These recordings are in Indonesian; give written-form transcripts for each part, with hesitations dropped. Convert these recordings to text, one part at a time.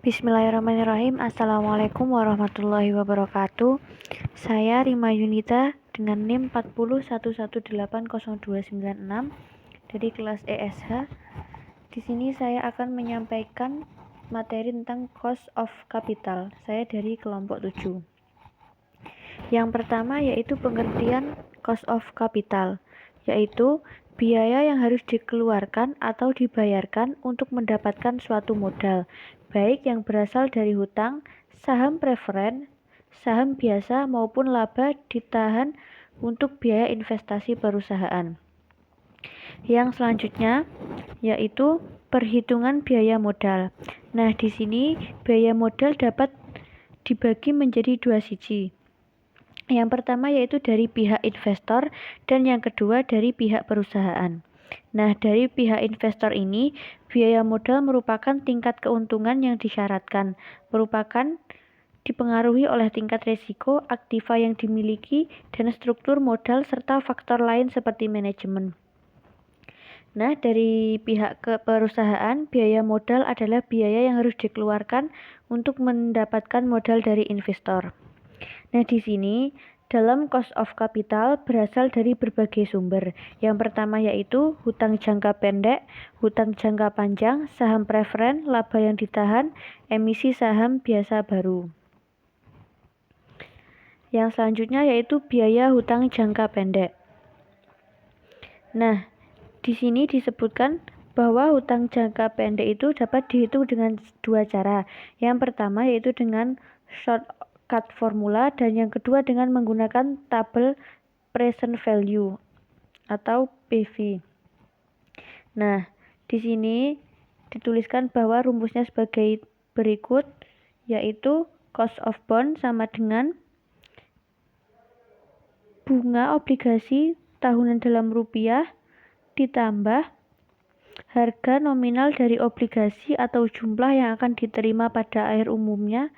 Bismillahirrahmanirrahim. Assalamualaikum warahmatullahi wabarakatuh. Saya Rima Yunita dengan NIM 4011800296 dari kelas ESH. Di sini saya akan menyampaikan materi tentang cost of capital. Saya dari kelompok 7. Yang pertama yaitu pengertian cost of capital, yaitu biaya yang harus dikeluarkan atau dibayarkan untuk mendapatkan suatu modal, baik yang berasal dari hutang, saham preferen, saham biasa maupun laba ditahan untuk biaya investasi perusahaan. Yang selanjutnya yaitu perhitungan biaya modal. Nah, di sini biaya modal dapat dibagi menjadi dua sisi. Yang pertama yaitu dari pihak investor dan yang kedua dari pihak perusahaan. Nah, dari pihak investor ini, biaya modal merupakan tingkat keuntungan yang disyaratkan, merupakan dipengaruhi oleh tingkat risiko, aktiva yang dimiliki, dan struktur modal serta faktor lain seperti manajemen. Nah, dari pihak perusahaan, biaya modal adalah biaya yang harus dikeluarkan untuk mendapatkan modal dari investor. Nah, di sini dalam cost of capital berasal dari berbagai sumber. Yang pertama yaitu hutang jangka pendek, hutang jangka panjang, saham preferen, laba yang ditahan, emisi saham biasa baru. Yang selanjutnya yaitu biaya hutang jangka pendek. Nah, di sini disebutkan bahwa hutang jangka pendek itu dapat dihitung dengan dua cara. Yang pertama yaitu dengan shortcut formula dan yang kedua dengan menggunakan tabel present value atau PV. Nah, di sini dituliskan bahwa rumusnya sebagai berikut, yaitu cost of bond sama dengan bunga obligasi tahunan dalam rupiah ditambah harga nominal dari obligasi atau jumlah yang akan diterima pada akhir umumnya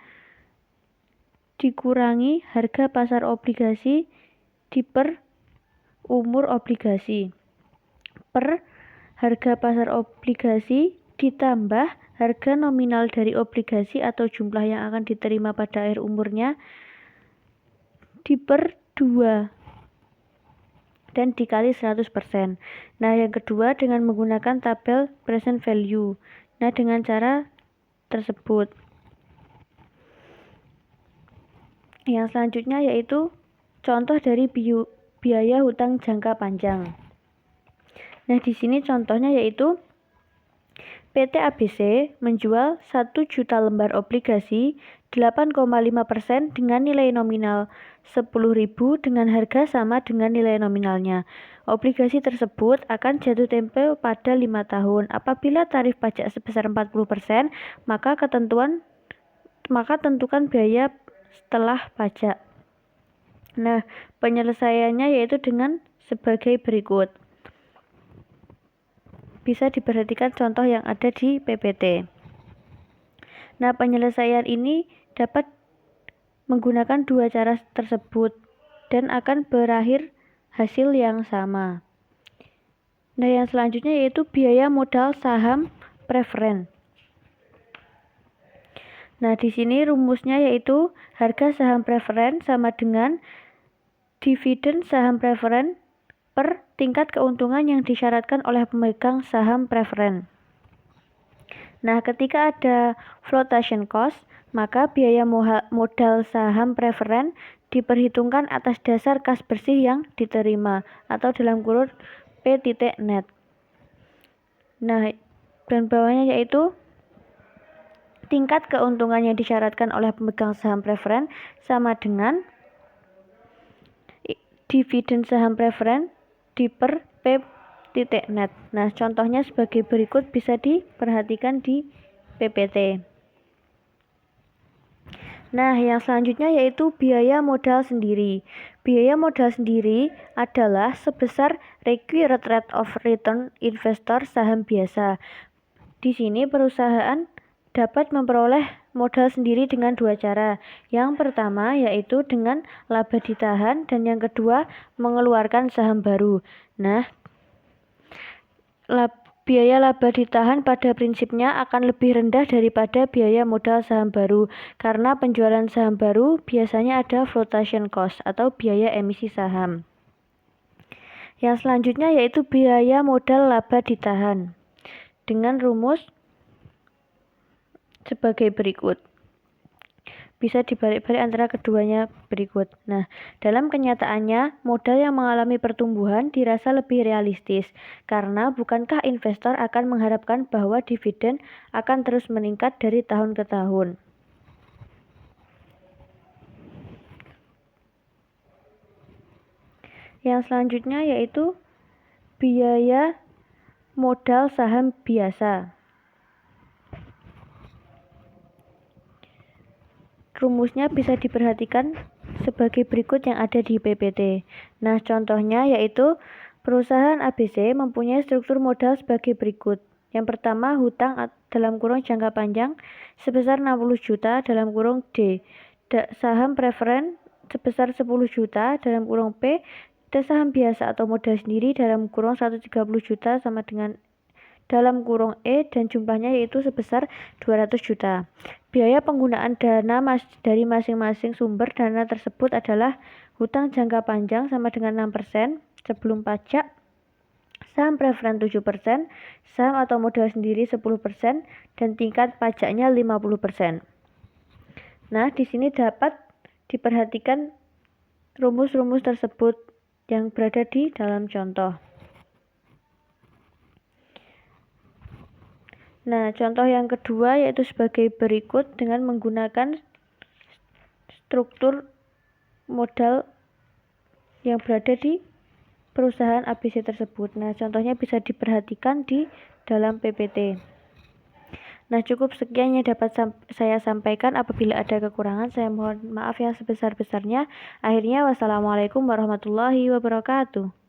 dikurangi harga pasar obligasi diper umur obligasi per harga pasar obligasi ditambah harga nominal dari obligasi atau jumlah yang akan diterima pada akhir umurnya diper 2 dan dikali 100%. Nah, yang kedua dengan menggunakan tabel present value. Nah, dengan cara tersebut. Yang selanjutnya yaitu contoh dari biaya hutang jangka panjang. Nah, di sini contohnya yaitu PT ABC menjual 1 juta lembar obligasi 8,5% dengan nilai nominal 10.000 dengan harga sama dengan nilai nominalnya. Obligasi tersebut akan jatuh tempo pada 5 tahun. Apabila tarif pajak sebesar 40%, maka tentukan biaya setelah pajak. Nah, penyelesaiannya yaitu dengan sebagai berikut. Bisa diperhatikan contoh yang ada di PPT. Nah, penyelesaian ini dapat menggunakan dua cara tersebut dan akan berakhir hasil yang sama. Nah, yang selanjutnya yaitu biaya modal saham preferen. Nah, di sini rumusnya yaitu harga saham preferen sama dengan dividen saham preferen per tingkat keuntungan yang disyaratkan oleh pemegang saham preferen. Nah, ketika ada flotation cost, maka biaya modal saham preferen diperhitungkan atas dasar kas bersih yang diterima atau dalam kurun P.net. Nah, dan bawahnya yaitu tingkat keuntungan yang disyaratkan oleh pemegang saham preferen sama dengan dividen saham preferen diper P.net. Nah, contohnya sebagai berikut bisa diperhatikan di PPT. Nah, yang selanjutnya yaitu biaya modal sendiri. Biaya modal sendiri adalah sebesar required rate of return investor saham biasa. Di sini perusahaan dapat memperoleh modal sendiri dengan dua cara. Yang pertama yaitu dengan laba ditahan dan yang kedua mengeluarkan saham baru. Nah, Biaya laba ditahan pada prinsipnya akan lebih rendah daripada biaya modal saham baru, karena penjualan saham baru biasanya ada flotation cost atau biaya emisi saham. Yang selanjutnya yaitu biaya modal laba ditahan, dengan rumus sebagai berikut. Bisa dibalik-balik antara keduanya berikut. Nah, dalam kenyataannya, modal yang mengalami pertumbuhan dirasa lebih realistis, karena bukankah investor akan mengharapkan bahwa dividen akan terus meningkat dari tahun ke tahun. Yang selanjutnya yaitu biaya modal saham biasa. Rumusnya bisa diperhatikan sebagai berikut yang ada di PPT. Nah, contohnya yaitu perusahaan ABC mempunyai struktur modal sebagai berikut. Yang pertama, hutang dalam kurung jangka panjang sebesar 60 juta dalam kurung D. Saham preferen sebesar 10 juta dalam kurung P. Dan saham biasa atau modal sendiri dalam kurung 130 juta sama dengan dalam kurung E dan jumlahnya yaitu sebesar 200 juta. Biaya penggunaan dana dari masing-masing sumber dana tersebut adalah hutang jangka panjang sama dengan 6% sebelum pajak, saham preferen 7%, saham atau modal sendiri 10%, dan tingkat pajaknya 50%. Nah, di sini dapat diperhatikan rumus-rumus tersebut yang berada di dalam contoh. Nah, contoh yang kedua yaitu sebagai berikut dengan menggunakan struktur modal yang berada di perusahaan ABC tersebut. Nah, contohnya bisa diperhatikan di dalam PPT. Nah, cukup sekian yang dapat saya sampaikan. Apabila ada kekurangan, saya mohon maaf yang sebesar-besarnya. Akhirnya, wassalamualaikum warahmatullahi wabarakatuh.